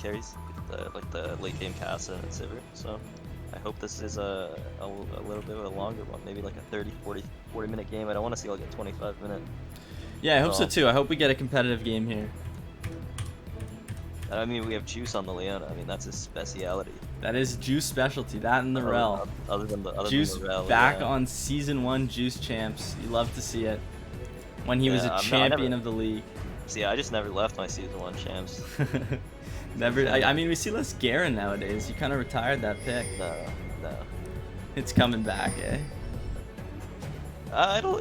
carries, like the late game Casa and Sivir. So I hope this is a little bit of a longer one, maybe like a 30, 40 minute game. I don't want to see like a 25-minute. Yeah, I hope so too. I hope we get a competitive game here. I mean, we have Juice on the Leona. I mean, that's his speciality. That is Juice specialty. That and the Rel. Other than Juice the Rel, back yeah. on Season 1 Juice champs. You love to see it. When he was a I champion never, of the league. see, I just never left my Season 1 champs. Never. I mean, we see less Garen nowadays. You kind of retired that pick. No. It's coming back, eh? It'll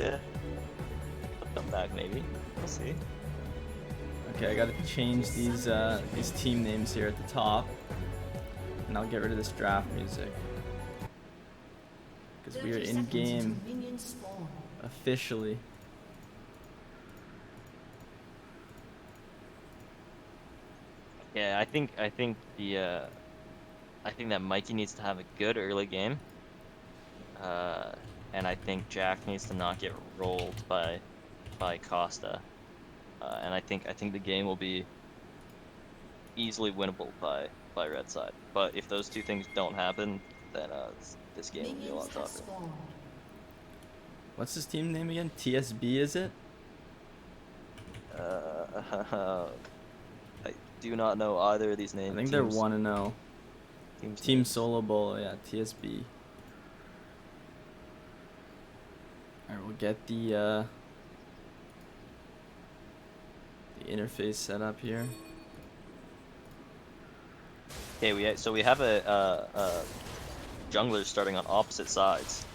come back maybe. We'll see. Okay, I gotta change these team names here at the top, and I'll get rid of this draft music because we are in game officially. Yeah, I think that Mikey needs to have a good early game, and I think Jack needs to not get rolled by Costa, and I think the game will be easily winnable by red side. But if those two things don't happen, then this game will be a lot tougher. What's his team name again? TSB, is it? I do not know either of these names. I think they're 1-0. Team Solo Bowl, yeah, TSB. Alright, we'll get the interface set up here. Okay, we have a jungler starting on opposite sides.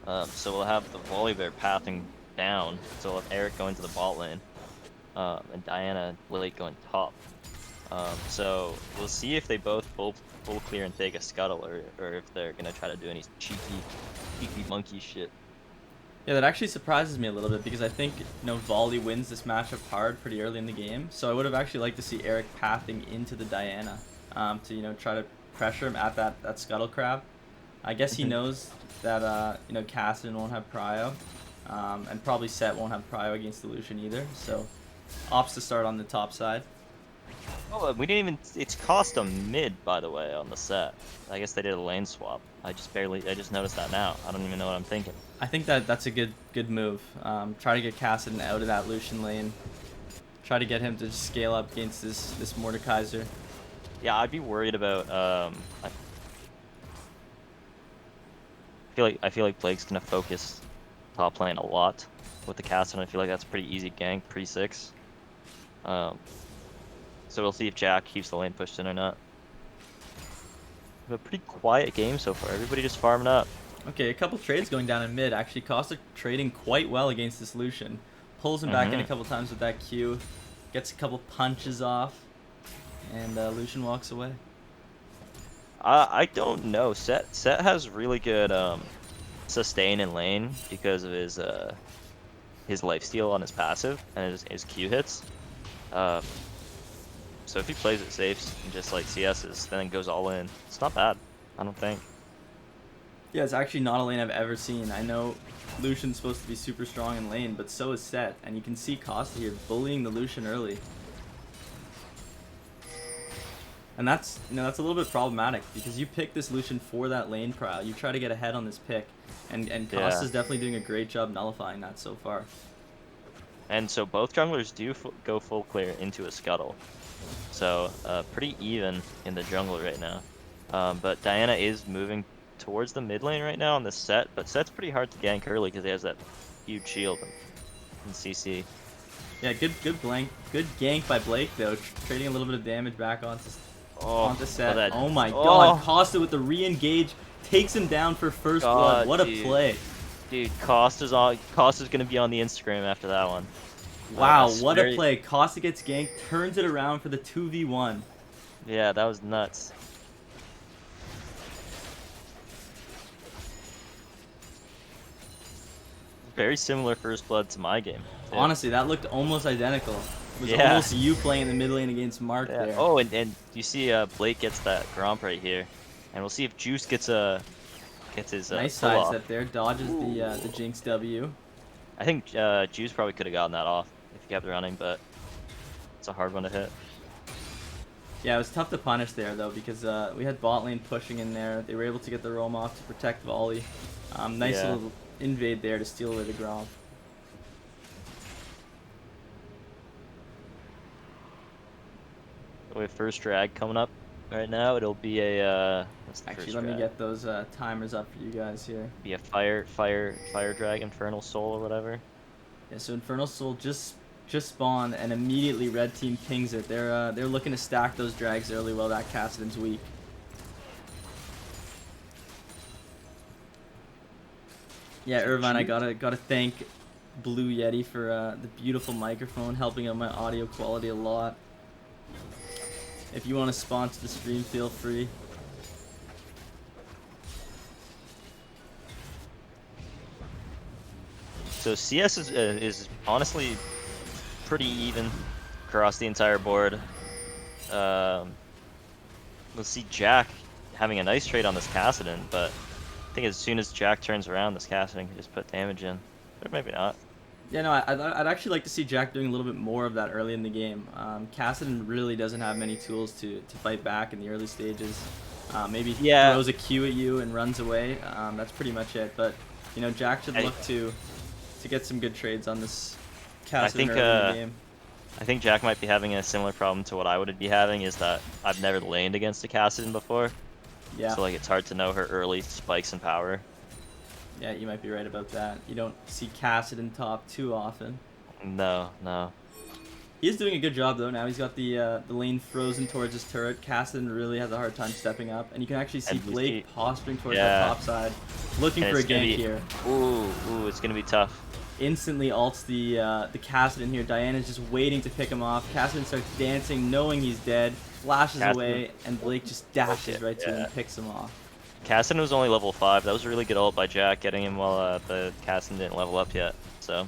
So we'll have the Volibear pathing down. So we'll have Eric going to the bot lane, and Diana late going top. So we'll see if they both full clear and take a scuttle, or if they're gonna try to do any cheeky monkey shit. Yeah, that actually surprises me a little bit because I think Volley wins this matchup hard pretty early in the game. So I would have actually liked to see Eric pathing into the Diana to try to pressure him at that scuttle crab. I guess he knows that Cassidy won't have prio, and probably Set won't have prio against the Lucian either. So opts to start on the top side. Oh, we didn't even. It's cost a mid, by the way, on the set. I guess they did a lane swap. I just noticed that now. I don't even know what I'm thinking. I think that's a good move. Try to get Cassidy out of that Lucian lane. Try to get him to scale up against this Mordekaiser. Yeah, I'd be worried about. I feel like Blake's gonna focus top lane a lot with the cast, and I feel like that's a pretty easy gank pre-6. So we'll see if Jack keeps the lane pushed in or not. We have a pretty quiet game so far. Everybody just farming up. Okay, a couple trades going down in mid. Actually, Costa trading quite well against this Lucian. Pulls him back in a couple times with that Q. Gets a couple punches off. And Lucian walks away. I don't know. Set has really good sustain in lane because of his lifesteal on his passive and his Q hits. So if he plays it safe and just like CS's, then goes all in, it's not bad, I don't think. Yeah, it's actually not a lane I've ever seen. I know Lucian's supposed to be super strong in lane, but so is Set, and you can see Costa here bullying the Lucian early. And that's that's a little bit problematic because you pick this Lucian for that lane prio. You try to get ahead on this pick, and Costa's definitely doing a great job nullifying that so far. And so both junglers do go full clear into a scuttle. So pretty even in the jungle right now. But Diana is moving towards the mid lane right now on the Set, but Set's pretty hard to gank early because he has that huge shield and CC. Yeah, good gank by Blake though, trading a little bit of damage back onto Set. Oh my god, Costa with the re-engage takes him down for first blood. What a play. Dude, Costa's gonna be on the Instagram after that one. Wow, what a play. Costa gets ganked, turns it around for the 2v1. Yeah, that was nuts. Very similar first blood to my game. Too. Honestly, that looked almost identical. It was almost you playing in the mid lane against Mark there. Oh, and you see Blake gets that Gromp right here. And we'll see if Juice gets his nice sidestep there, dodges the Jinx W. I think Juice probably could have gotten that off if he kept running, but it's a hard one to hit. Yeah, it was tough to punish there though because we had bot lane pushing in there. They were able to get the roam off to protect volley. Nice Yeah. little invade there to steal away the Gromp. We have first drag coming up right now. It'll be a what's the Actually, first let me drag? get those timers up for you guys here. Be a fire drag, infernal soul or whatever. Yeah, so Infernal Soul just spawned and immediately red team pings it. They're looking to stack those drags early while that Kassadin's weak. Yeah, Irvine, I gotta thank Blue Yeti for the beautiful microphone, helping out my audio quality a lot. If you want to sponsor the stream, feel free. So CS is honestly pretty even across the entire board. Let's see Jack having a nice trade on this Kassadin, but I think as soon as Jack turns around, this Kassadin can just put damage in. Or maybe not. Yeah, no, I'd actually like to see Jack doing a little bit more of that early in the game. Kassadin really doesn't have many tools to fight back in the early stages. Maybe throws a Q at you and runs away. That's pretty much it. But you know, Jack should look to get some good trades on this Kassadin early in the game. I think Jack might be having a similar problem to what I would be having, is that I've never laned against a Kassadin before. Yeah. So like it's hard to know her early spikes in power. Yeah, you might be right about that. You don't see Kassadin top too often. No, no. He is doing a good job though. Now he's got the lane frozen towards his turret. Kassadin really has a hard time stepping up, and you can actually see Blake posturing towards the top side, looking for a gank here. Ooh, it's gonna be tough. Instantly ults the Kassadin here. Diana's just waiting to pick him off. Kassadin starts dancing, knowing he's dead, flashes away, and Blake just dashes right to him and picks him off. Kassadin was only level 5. That was a really good ult by Jack, getting him while the Kassadin didn't level up yet. So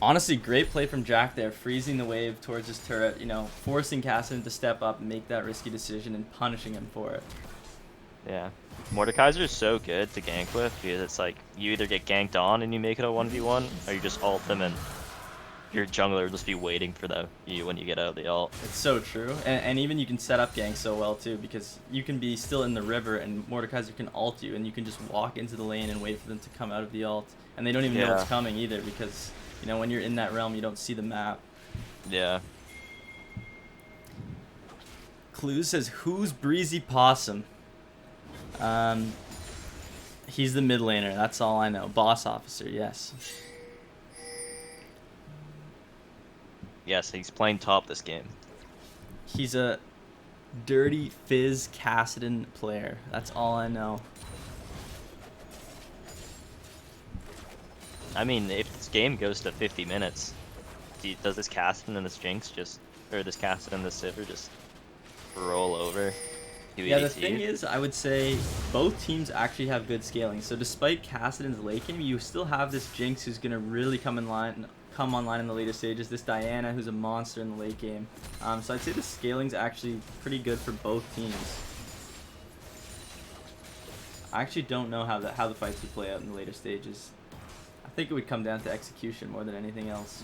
honestly, great play from Jack there, freezing the wave towards his turret, you know, forcing Kassadin to step up and make that risky decision and punishing him for it. yeah. Mordekaiser is so good to gank with, because it's like you either get ganked on and you make it a 1v1, or you just ult them and your jungler will just be waiting for you when you get out of the ult. It's so true, and even you can set up ganks so well too, because you can be still in the river and Mordekaiser can ult you, and you can just walk into the lane and wait for them to come out of the ult, and they don't even know what's coming either, because you know when you're in that realm you don't see the map. Yeah. Clue says, who's Breezy Possum? He's the mid laner, that's all I know. Boss officer, yes. Yes, he's playing top this game. He's a dirty Fizz Kassadin player, that's all I know. I mean, if this game goes to 50 minutes, does this Kassadin and this Jinx this Kassadin and this Sivir just roll over? Yeah, the thing is, I would say both teams actually have good scaling. So despite Kassadin's late game, you still have this Jinx who's gonna really come online in the later stages. This Diana who's a monster in the late game. So I'd say the scaling's actually pretty good for both teams. I actually don't know how the fights would play out in the later stages. I think it would come down to execution more than anything else.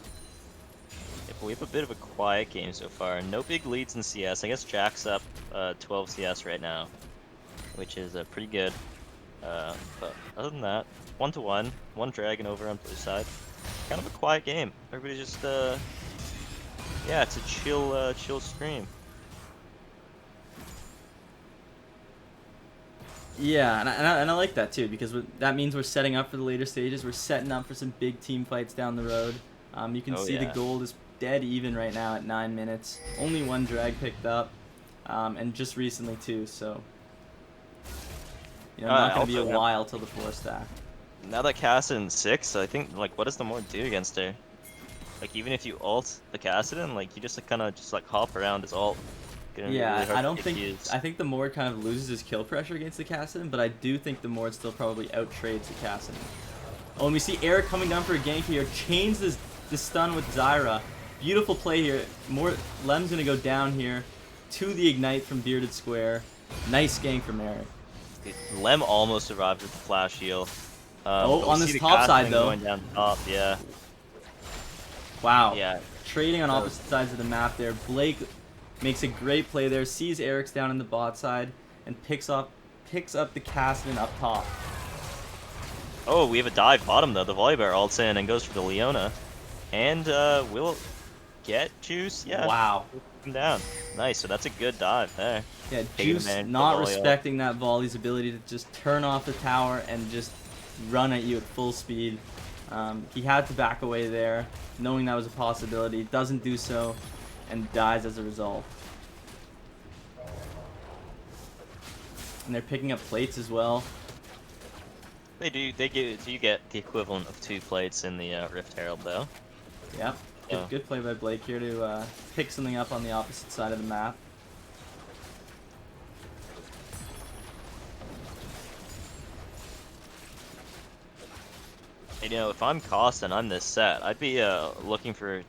Yeah, but we have a bit of a quiet game so far. No big leads in CS. I guess Jack's up 12 CS right now, which is pretty good. But other than that, 1-1, one dragon over on blue side. Kind of a quiet game. Everybody just yeah, it's a chill stream. Yeah, and I like that too, because that means we're setting up for the later stages. We're setting up for some big team fights down the road. You can see the gold is dead even right now at 9 minutes. Only one drag picked up, and just recently too, so you know, not going to be a while till the 4 stack. Now that Kassadin's 6, I think, like, what does the Mord do against her? Like, even if you ult the Kassadin, like, you just kind of like hop around his ult. Yeah, really I think the Mord kind of loses his kill pressure against the Kassadin, but I do think the Mord still probably out trades the Kassadin. Oh, and we see Eric coming down for a gank here, chains this stun with Zyra. Beautiful play here. Lem's gonna go down here to the ignite from Bearded Square. Nice gank from Eric. Lem almost survived with the flash heal. On this top side though. Going down top, yeah. Wow. Yeah. Trading on opposite sides of the map there. Blake Makes a great play there. Sees Eric's down in the bot side and picks up the Kassadin up top. Oh, we have a dive bottom though. The Volibear ults in and goes for the Leona. And will get Juice. Yeah. Wow. Him down. Nice. So that's a good dive there. Yeah, Taking Juice advantage of the not volley ult. respecting that volley's ability to just turn off the tower and just run at you at full speed. He had to back away there, knowing that was a possibility. Doesn't do so, and dies as a result. And they're picking up plates as well. They do. They get. You get the equivalent of 2 plates in the Rift Herald though. Yep. Yeah. Good play by Blake here to pick something up on the opposite side of the map. You know, if I'm Cost and I'm this set, I'd be looking to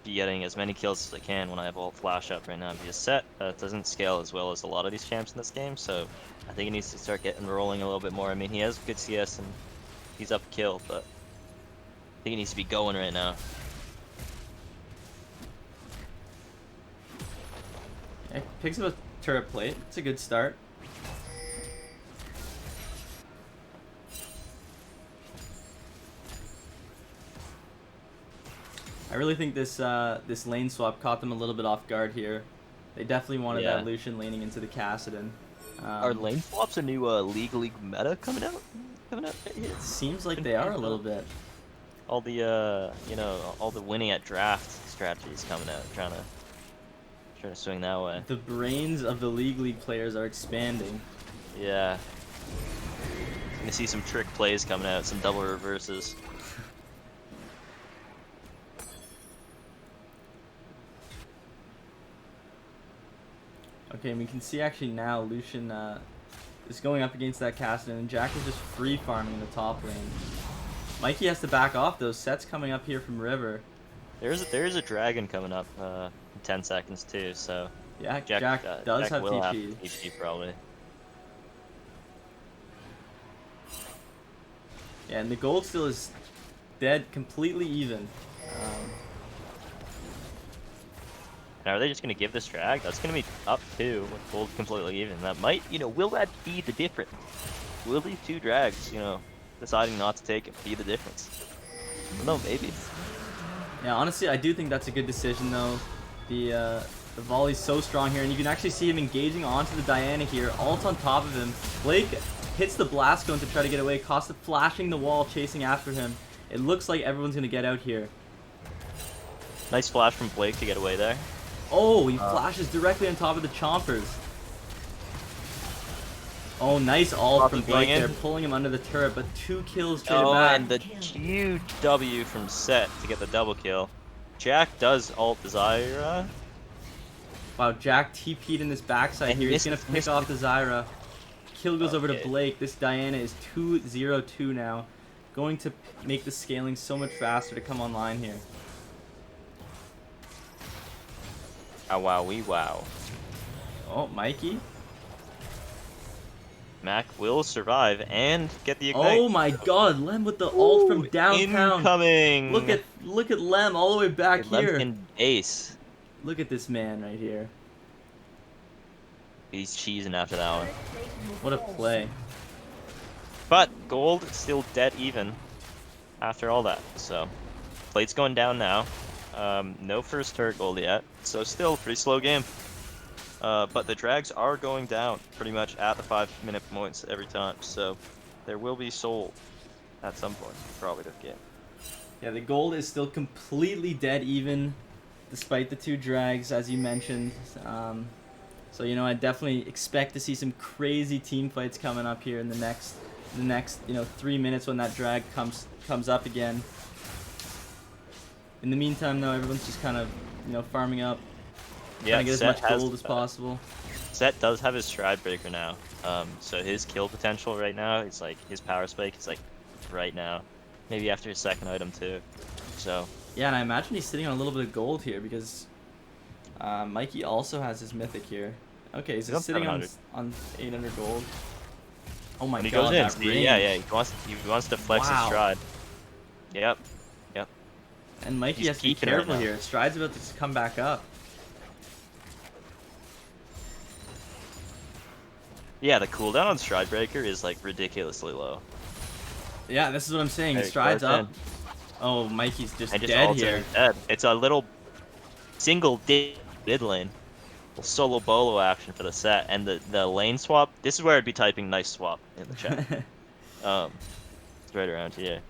be getting as many kills as I can when I have ult flash up right now. Because set doesn't scale as well as a lot of these champs in this game, so I think he needs to start getting rolling a little bit more. I mean, he has good CS and he's up kill, but I think he needs to be going right now. Yeah, picks up a turret plate. It's a good start. I really think this this lane swap caught them a little bit off guard here. They definitely wanted that Lucian laning into the Kassadin. Are lane swaps a new League meta coming out? Right here? It seems like they are a little bit. All the you know, all the winning at draft strategies coming out, trying to swing that way. The brains of the League players are expanding. Yeah. Gonna see some trick plays coming out, some double reverses. Okay, and we can see actually now Lucian is going up against that Kassadin, and Jack is just free farming in the top lane. Mikey has to back off those sets coming up here from River. There's a dragon coming up in 10 seconds too, so yeah, Jack does have will TP. have TP probably. Yeah, and the gold still is dead, completely even. Now, are they just gonna give this drag? That's gonna be up 2 with gold completely even. That might, you know, will that be the difference? Will these 2 drags, you know, deciding not to take it be the difference? I don't know, maybe. Yeah, honestly, I do think that's a good decision though. The volley's so strong here, and you can actually see him engaging onto the Diana here. Ult on top of him. Blake hits the blast cone to try to get away. Costa flashing the wall, chasing after him. It looks like everyone's gonna get out here. Nice flash from Blake to get away there. Oh, he flashes directly on top of the chompers. Oh, nice ult from Blake there, pulling him under the turret, but 2 kills straight back. And the huge W from Set to get the double kill. Jack does ult the Zyra. Wow, Jack TP'd in this backside here. He's going to pick off the Zyra. Kill goes over to Blake. This Diana is 2-0-2 now. Going to make the scaling so much faster to come online here. Ah, wow, wee wow. Oh, Mikey. Mac will survive and get the ignite. Oh my god, Lem with the ult from downtown. Incoming. Look at Lem all the way back here. In ace. Look at this man right here. He's cheesing after that one. What a play. But gold still dead even after all that. So plate's going down now. No first turret gold yet, so still pretty slow game. But the drags are going down pretty much at the 5-minute points every time, so there will be soul at some point, probably this game. Yeah, the gold is still completely dead even, despite the 2 drags, as you mentioned. So you know, I definitely expect to see some crazy team fights coming up here in the next 3 minutes when that drag comes up again. In the meantime, though, everyone's just kind of farming up. Trying to get as much gold as possible. Set does have his Stride Breaker now, so his kill potential right now is like his power spike is like right now, maybe after his second item too. So yeah, and I imagine he's sitting on a little bit of gold here because Mikey also has his mythic here. Okay, he's sitting on 800 gold. Oh my god, that range. Yeah, he wants to flex his Stride. Yep. And Mikey has to be careful here. Stride's about to come back up. Yeah, the cooldown on Stridebreaker is like ridiculously low. Yeah, this is what I'm saying. He Eric strides goes up. in Oh, Mikey's just and just dead ults here. and dead. It's a little single mid lane. Solo bolo action for the set, and the lane swap. This is where I'd be typing nice swap in the chat. It's right around here.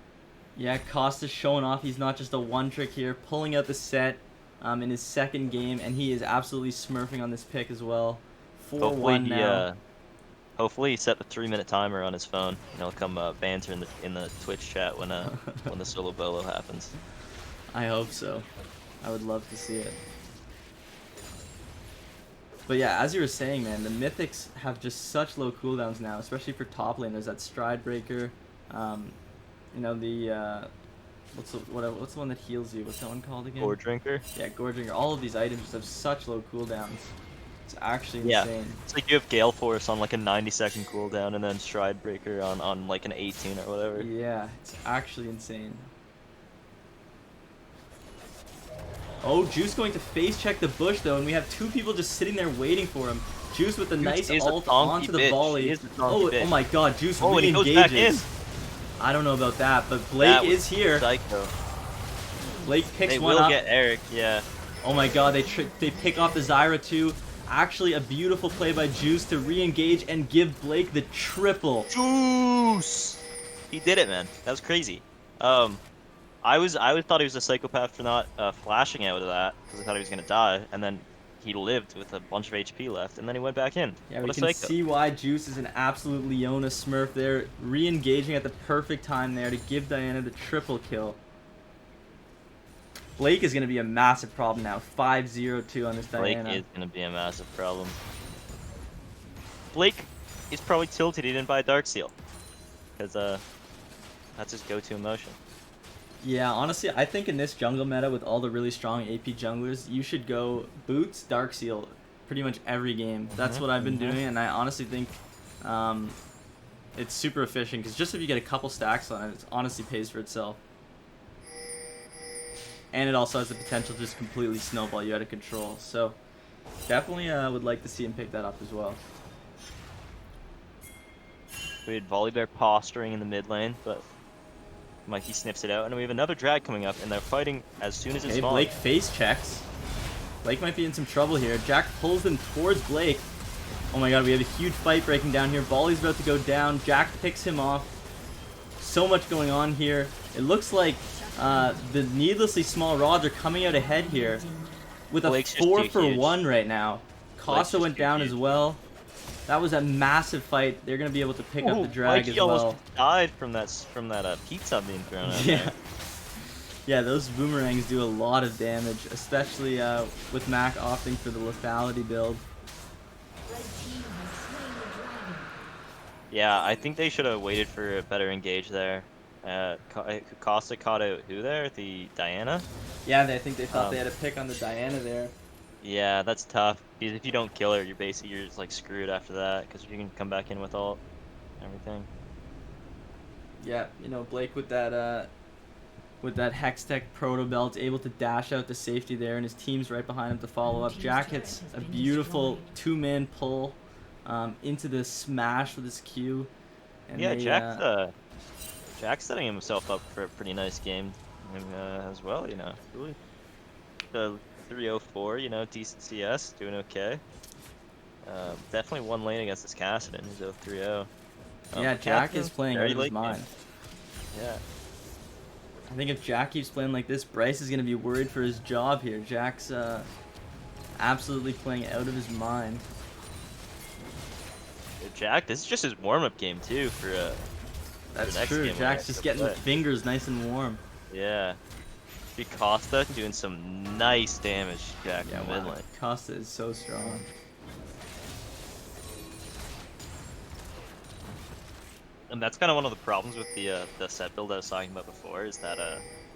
Yeah, Costa's showing off he's not just a one trick here, pulling out the set in his second game, and he is absolutely smurfing on this pick as well. Hopefully 4-1 he now. hopefully he set the 3-minute timer on his phone, and he'll come banter in the Twitch chat when the solo bolo happens. I hope so. I would love to see it. But yeah, as you were saying, man, the Mythics have just such low cooldowns now, especially for top lane. There's that Stridebreaker, you know, the what's the one that heals you? What's that one called again? Or drinker. Yeah, Gore Drinker. All of these items just have such low cooldowns. It's actually Yeah, insane. it's like you have Gale Force on like a 90-second cooldown, and then Stridebreaker on like an 18 or whatever. Yeah, it's actually insane. Oh, Juice going to face check the bush though, and we have two people just sitting there waiting for him. Juice with a nice ult onto the volley. Oh my god, Juice and he goes back in. re-engages. I don't know about that, but Blake is here. Psycho. Blake picks They one will up. get Eric, yeah. Oh my god, they pick off the Zyra too. Actually, a beautiful play by Juice to re-engage and give Blake the triple. Juice! He did it, man. That was crazy. I thought he was a psychopath for not flashing out of that because I thought he was gonna die, and then he lived with a bunch of HP left, and then he went back in. Yeah, what we a can psycho. see why Juice is an absolute Leona smurf there, re-engaging at the perfect time there to give Diana the triple kill. Blake is going to be a massive problem now. 5-0-2 on this Diana. Blake is gonna be a massive problem. Blake is probably tilted he didn't buy Darksteel because that's his go-to emotion. Yeah, honestly, I think in this jungle meta with all the really strong AP junglers, you should go Boots, Darksteel pretty much every game. That's what I've been doing, and I honestly think it's super efficient because just if you get a couple stacks on it, it honestly pays for itself. And it also has the potential to just completely snowball you out of control. So definitely would like to see him pick that up as well. We had Volibear posturing in the mid lane, but Mikey sniffs it out, and we have another drag coming up, and they're fighting as soon as it's Okay, spawned. Blake face checks. Blake might be in some trouble here. Jack pulls them towards Blake. Oh my god, we have a huge fight breaking down here. Volley's about to go down. Jack picks him off. So much going on here. It looks like the needlessly small rods are coming out ahead here with a Blake's just too 4-for-1 right now. Costa went down as well. That was a massive fight. They're gonna be able to pick up the drag Mikey as well. almost died from that pizza being thrown out Yeah. there. Yeah, those boomerangs do a lot of damage, especially with Mac opting for the lethality build. Yeah, I think they should have waited for a better engage there. Costa caught out who there? The Diana? Yeah, I think they thought they had a pick on the Diana there. Yeah, that's tough. Because if you don't kill her, you're just like screwed after that. Because you can come back in with ult and everything. Yeah, you know, Blake with that Hextech proto belt, able to dash out to safety there, and his team's right behind him to follow up. Jack hits a beautiful two-man pull into the smash with his Q. And Yeah, they, Jack's setting himself up for a pretty nice game as well, you know. Really, the 304, you know, decent CS, doing okay. Definitely one lane against this Kassadin, who's 0-3-0. yeah, Jack is playing out of his late mind. game. Yeah. I think if Jack keeps playing like this, Bryce is going to be worried for his job here. Jack's absolutely playing out of his mind. Jack, this is just his warm-up game too for That's next true. game Jack's just getting the fingers nice and warm. Yeah. See Costa doing some nice damage, Jack, Yeah, in the mid wow. lane. Costa is so strong. And that's kind of one of the problems with the set build I was talking about before, is that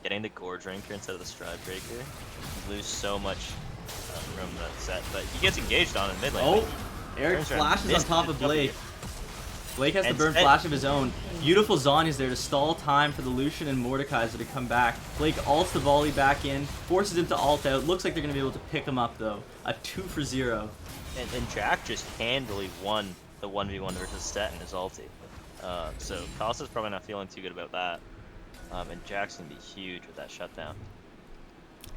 getting the Gore Drinker instead of the Stridebreaker, you lose so much from the set. But he gets engaged on in mid lane. Oh, Eric flashes on top of Blake. Blake has to And burn Set- flash of his own. Beautiful Zonya's there to stall time for the Lucian and Mordekaiser to come back. Blake ults the volley back in, forces him to ult out. Looks like they're going to be able to pick him up though. A 2-for-0. And Jack just handily won the 1v1 versus Set in his ulti. So Costa's probably not feeling too good about that. And Jack's gonna be huge with that shutdown.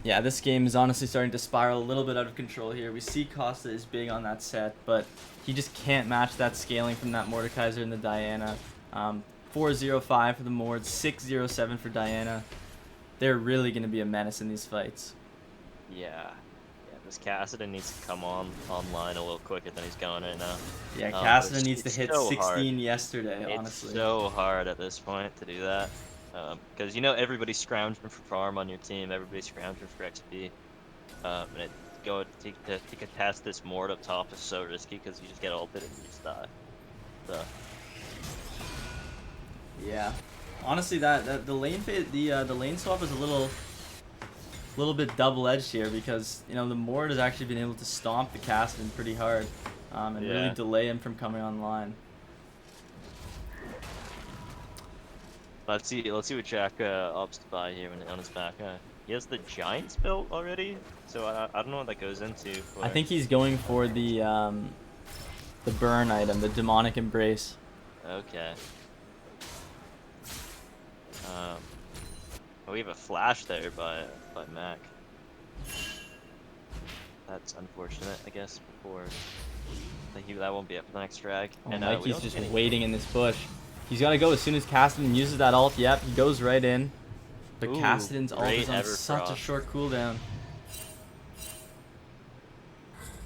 Yeah, this game is honestly starting to spiral a little bit out of control here. We see Costa is big on that set, but he just can't match that scaling from that Mordekaiser and the Diana. 4-0-5 for the Mord, 6-0-7 for Diana. They're really going to be a menace in these fights. Yeah. This Kassadin needs to come online a little quicker than he's going right now. Yeah, Kassadin needs to it's hit so 16 hard. yesterday, honestly. It's so hard at this point to do that. Because everybody's scrounging for farm on your team, everybody's scrounging for XP. And to contest this Mord up top is so risky because you just get ulted and you just die. So. Yeah, honestly, the lane swap is a little bit double-edged here because the Mord has actually been able to stomp the Kassadin pretty hard, and really delay him from coming online. Let's see what Jack opts to buy here on his back. He has the Giants built already, so I don't know what that goes into. I think he's going for the burn item, the Demonic Embrace. Okay. We have a flash there by Mac. That's unfortunate, I guess. That won't be up for the next drag. Oh, and Mikey's just waiting in this bush. He's got to go as soon as Kassadin uses that ult. Yep, he goes right in. But Kassadin's ult is on such a short cooldown.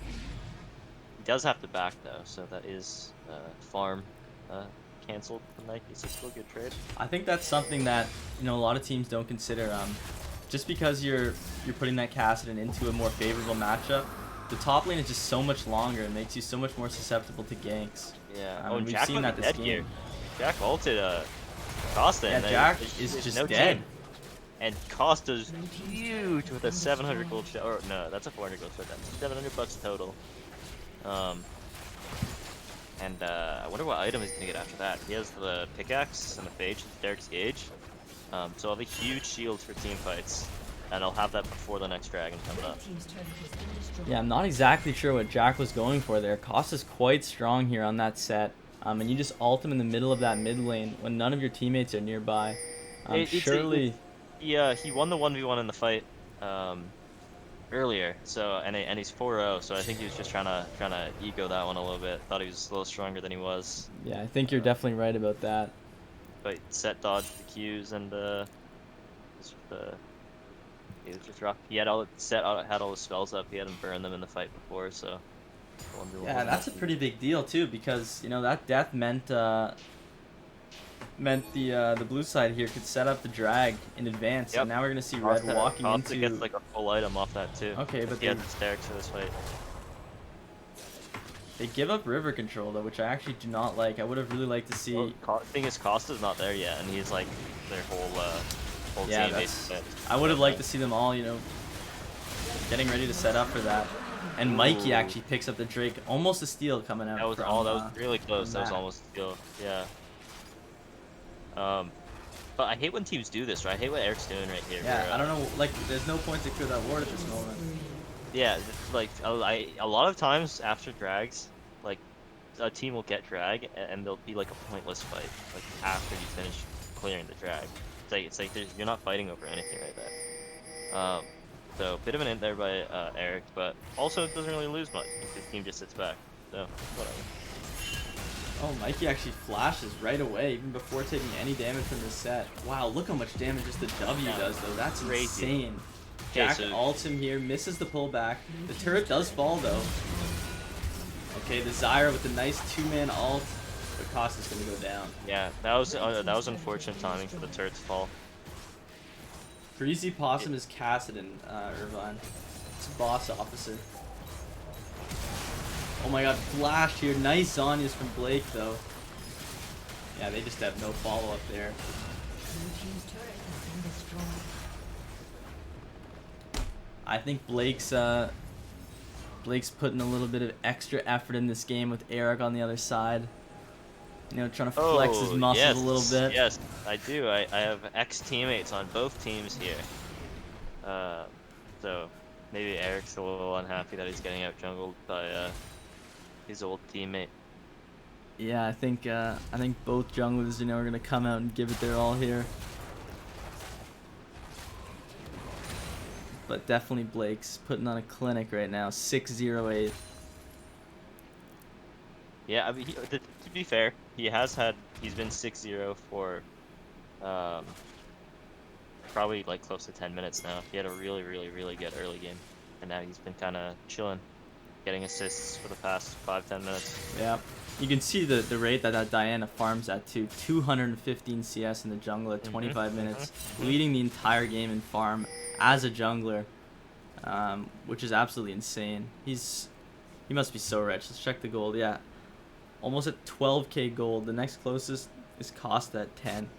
He does have to back though, so that is farm canceled for Nike. So still a good trade. I think that's something that a lot of teams don't consider. Just because you're putting that Kassadin into a more favorable matchup, the top lane is just so much longer. It makes you so much more susceptible to ganks. Yeah. We've Jack seen that this game. Here. Jack ulted Costa. Yeah, and Jack is just dead. Team. And Costa's huge with a 700 gold shot. Or no, that's a 400 gold shot. That's $700 total. And I wonder what item he's gonna get after that. He has the pickaxe and the phage, Derek's Gauge. So I'll have a huge shield for team fights, and I'll have that before the next dragon comes up. Yeah, I'm not exactly sure what Jack was going for there. Costa's quite strong here on that set. And you just ult him in the middle of that mid lane when none of your teammates are nearby. Surely... Yeah, he won the 1v1 in the fight earlier, so and he's 4-0, so I think he was just trying to ego that one a little bit. Thought he was a little stronger than he was. Yeah, I think you're definitely right about that. But set dodged the Qs and he was just rough. He had all his spells up. He hadn't burned them in the fight before, so. Yeah, that's a pretty big deal too, because that death meant the blue side here could set up the drag in advance. Yep. And now we're gonna see Red walking into. Gets like a full item off that too. Okay, but he had the stairs for this fight. They give up river control though, which I actually do not like. I would have really liked to see. Well, thing is, Costa's not there yet, and he's like their whole team. I would have liked to see them all, getting ready to set up for that. And Mikey actually picks up the Drake, almost a steal coming out. That was really close. That was almost a steal. Yeah. But I hate when teams do this, right? I hate what Eric's doing right here. Yeah, I don't know. Like, there's no point to clear that ward at this moment. Yeah, like a lot of times after drags, like a team will get drag and there'll be like a pointless fight, like after you finish clearing the drag. It's like you're not fighting over anything right there. So bit of an int there by Eric, but also it doesn't really lose much if his team just sits back. So whatever. Oh, Mikey actually flashes right away, even before taking any damage from this set. Wow, look how much damage just the W does, though. That's insane. Jack ults him here, misses the pullback. The turret does fall, though. Okay, the Zyra with the nice two-man ult, but Costa's gonna go down. Yeah, that was unfortunate timing for the turret to fall. Greasy Possum is Kassadin, Irvine. It's a boss officer. Oh my god, flash here. Nice Zonyas from Blake, though. Yeah, they just have no follow-up there. I think Blake's putting a little bit of extra effort in this game with Eric on the other side. Trying to flex his muscles a little bit. Yes, I do. I have ex-teammates on both teams here. So maybe Eric's a little unhappy that he's getting out jungled by his old teammate. Yeah, I think both junglers, you know, are gonna come out and give it their all here. But definitely Blake's putting on a clinic right now. 6-0-8. Yeah, I mean, to be fair, he's been 6-0 for um, probably like close to 10 minutes now. He had a really, really, really good early game, and now he's been kind of chilling, getting assists for the past 5-10 minutes. Yeah, you can see the rate that Diana farms at too. 215 CS in the jungle at 25 minutes, leading the entire game in farm as a jungler, which is absolutely insane. He must be so rich. Let's check the gold. Yeah, almost at 12k gold. The next closest is Costa at 10.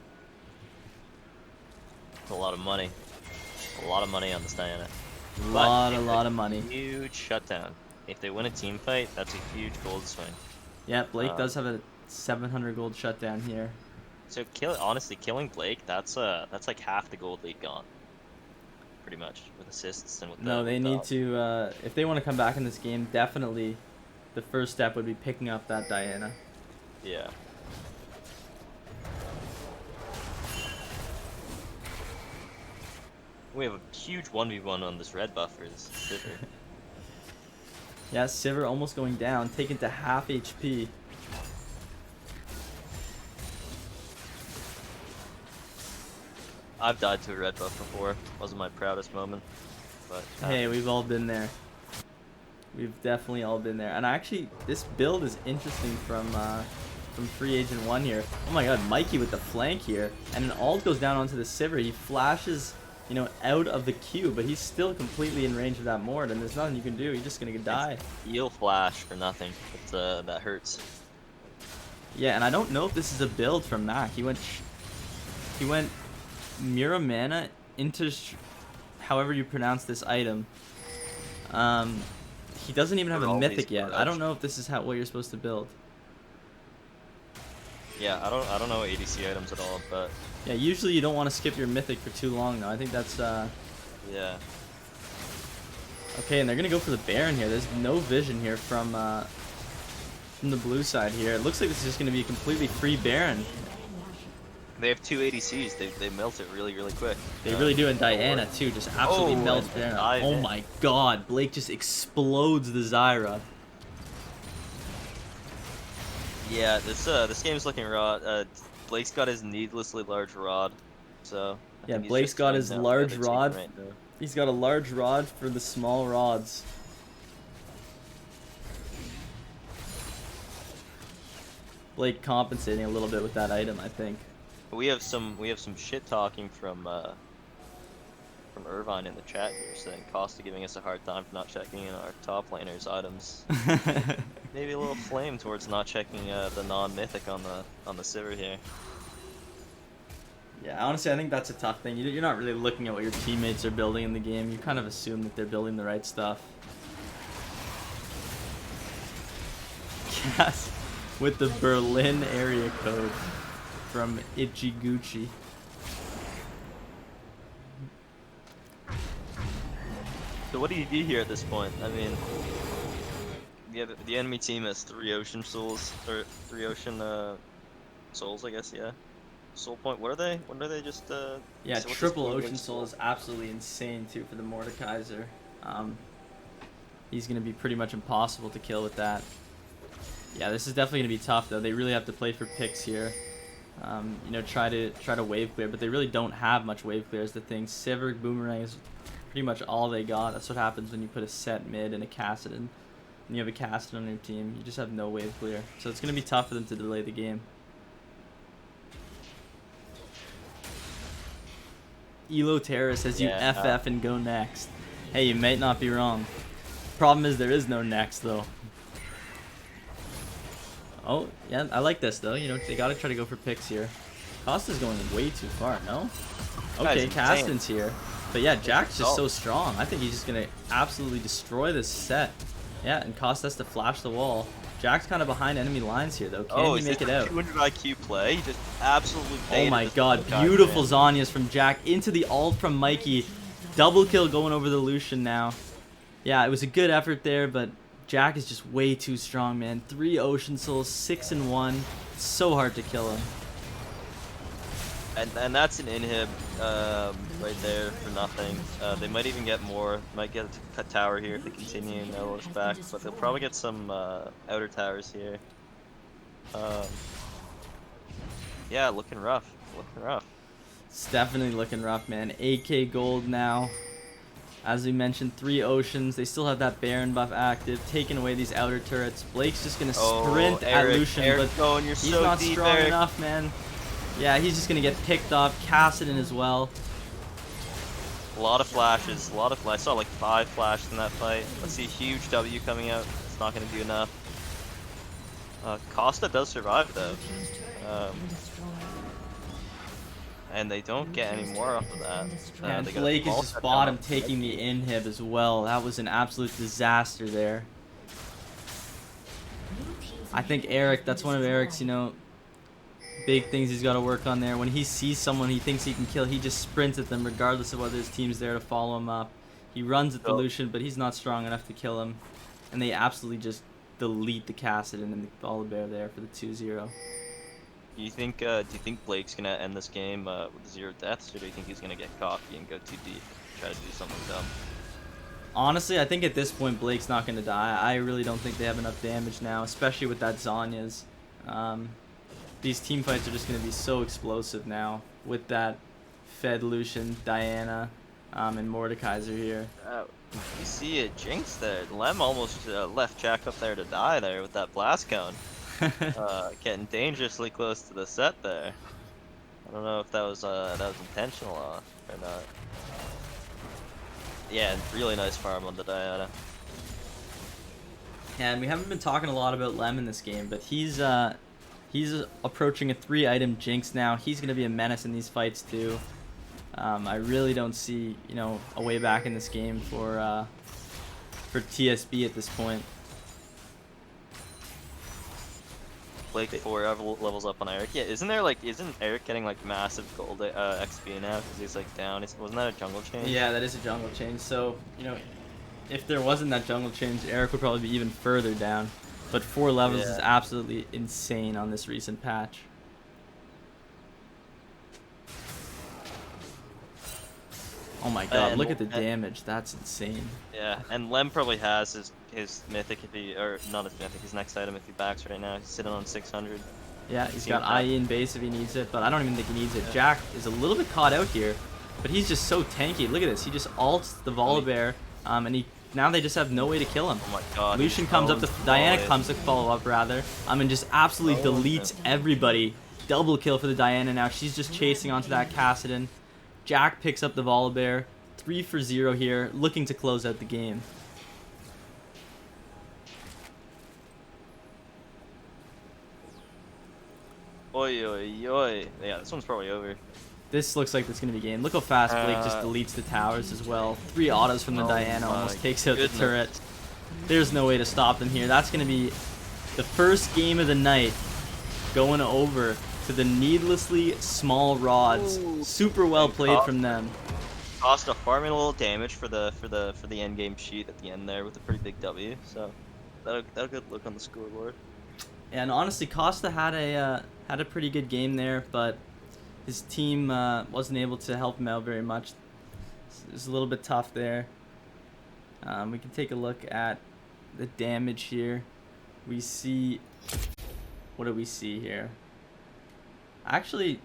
It's a lot of money. A lot of money on this Diana. A lot of money. Huge shutdown. If they win a team fight, that's a huge gold swing. Yeah, Blake does have a 700 gold shutdown here. So honestly, killing Blake, that's like half the gold lead gone. Pretty much with assists and with No, they need to if they want to come back in this game, definitely the first step would be picking up that Diana. Yeah. We have a huge 1v1 on this red buffer, this Sivir. Yeah, Sivir almost going down, taken to half HP. I've died to a red buff before. Wasn't my proudest moment, but hey, we've all been there. We've definitely all been there. And actually, this build is interesting from Free Agent 1 here. Oh my god, Mikey with the flank here. And an ult goes down onto the Sivir. He flashes, you know, out of the queue, but he's still completely in range of that Mord, and there's nothing you can do. You're just gonna die. Eel flash for nothing. It's, that hurts. Yeah, and I don't know if this is a build from Mac. He went Muramana into however you pronounce this item. He doesn't even have a mythic yet. I don't know if this is what you're supposed to build. Yeah, I don't know ADC items at all, but yeah, usually you don't want to skip your mythic for too long though. I think that's yeah. Okay, and they're gonna go for the Baron here. There's no vision here from the blue side here. It looks like this is just gonna be a completely free Baron. They have 2 ADCs. They melt it really, really quick. They really do, and Diana too, just absolutely melts Baron. Oh my god, Blake just explodes the Zyra. Yeah, this game's looking raw. Blake's got his needlessly large rod, so yeah, Blake's got his large rod. Right, he's got a large rod for the small rods. Blake compensating a little bit with that item, I think. We have some shit talking from Irvine in the chat here saying Costa giving us a hard time for not checking in our top laners items. Maybe a little flame towards not checking the non-mythic on the Sivir here. Yeah, honestly, I think that's a tough thing. You're not really looking at what your teammates are building in the game. You kind of assume that they're building the right stuff. Yes, with the Berlin area code from Ichiguchi. So what do you do here at this point? I mean, the enemy team has 3 ocean souls, or 3 ocean souls, I guess. Yeah, soul point. What are they? What are they? Just yeah, triple ocean soul is absolutely insane too for the Mordekaiser. He's gonna be pretty much impossible to kill with that. Yeah, this is definitely gonna be tough though. They really have to play for picks here. You know, try to wave clear, but they really don't have much wave clear is the thing. Sivir Boomerang is pretty much all they got. That's what happens when you put a set mid and a Kassadin. And you have a Kassadin on your team. You just have no wave clear. So it's going to be tough for them to delay the game. Elo Terra says you FF and go next. Hey, you might not be wrong. Problem is there is no next though. Oh, yeah, I like this though. You know, they got to try to go for picks here. Costa's going way too far, no? Okay, Kassadin's here. But yeah, Jack's just so strong. I think he's just going to absolutely destroy this set. Yeah, and Costa has to flash the wall. Jack's kind of behind enemy lines here, though. Can he make it out? 200 IQ play. He just absolutely oh my god, beautiful Zhonya's from Jack into the ult from Mikey. Double kill going over the Lucian now. Yeah, it was a good effort there, but Jack is just way too strong, man. 3 Ocean Souls, 6 in 1. It's so hard to kill him. And that's an inhib right there for nothing. They might even get more. Might get a cut tower here if they continue Melos back, but they'll probably get some outer towers here. Yeah, looking rough. Looking rough. It's definitely looking rough, man. 8k gold now. As we mentioned, 3 Oceans. They still have that Baron buff active, taking away these outer turrets. Blake's just gonna sprint at Lucian, but he's not strong enough, man. Yeah, he's just gonna get picked up. Kassadin as well. A lot of flashes, a lot of flashes. I saw like 5 flashes in that fight. Let's see a huge W coming out. It's not gonna do enough. Costa does survive though. And they don't get any more off of that. And Blake is just bottom taking the inhib as well. That was an absolute disaster there. I think Eric, that's one of Eric's, you know, big things he's got to work on there. When he sees someone he thinks he can kill, he just sprints at them regardless of whether his team's there to follow him up. He runs at the Lucian, but he's not strong enough to kill him. And they absolutely just delete the Kassadin and the Volibear there for the 2-0. Do you think Blake's gonna end this game with 0 deaths, or do you think he's gonna get cocky and go too deep, try to do something dumb? Honestly, I think at this point Blake's not gonna die. I really don't think they have enough damage now, especially with that Zhonya's. These team fights are just gonna be so explosive now with that Fed Lucian, Diana, and Mordekaiser here. You see it, Jinx there. Lem almost left Jack up there to die there with that blast cone. Getting dangerously close to the set there. I don't know if that was intentional or not. Yeah, really nice farm on the Diana. And we haven't been talking a lot about Lem in this game, but he's approaching a 3-item Jinx now. He's gonna be a menace in these fights too. I really don't see, you know, a way back in this game for TSB at this point. Blake 4 levels up on Eric. Yeah, isn't Eric getting like massive gold XP now because he's like down? Wasn't that a jungle change? Yeah, that is a jungle change. So, you know, if there wasn't that jungle change, Eric would probably be even further down. But 4 levels is absolutely insane on this recent patch. Oh my god, look at the damage. That's insane. Yeah, and Lem probably has his mythic if he, or not his mythic, his next item if he backs right now. He's sitting on 600. Yeah, he's got IE in base if he needs it, but I don't even think he needs it. Jack is a little bit caught out here, but he's just so tanky. Look at this. He just ults the Volibear, and now they just have no way to kill him. Oh my god. Lucian comes up, Diana comes to follow up rather, and just absolutely deletes everybody. Double kill for the Diana now. She's just chasing onto that Kassadin. Jack picks up the Volibear. 3 for 0 here, looking to close out the game. Oi, oi, oi. Yeah, this one's probably over. This looks like it's going to be game. Look how fast Blake just deletes the towers as well. 3 autos from the Diana, almost takes out the turret. There's no way to stop them here. That's going to be the first game of the night going over to the needlessly small rods. Super well played from them. Costa farming a little damage for the end game sheet at the end there with a pretty big W. So that'll good look on the scoreboard. And honestly, Costa had a pretty good game there, but his team wasn't able to help him out very much. It was a little bit tough there. We can take a look at the damage here. We see, what do we see here? Actually,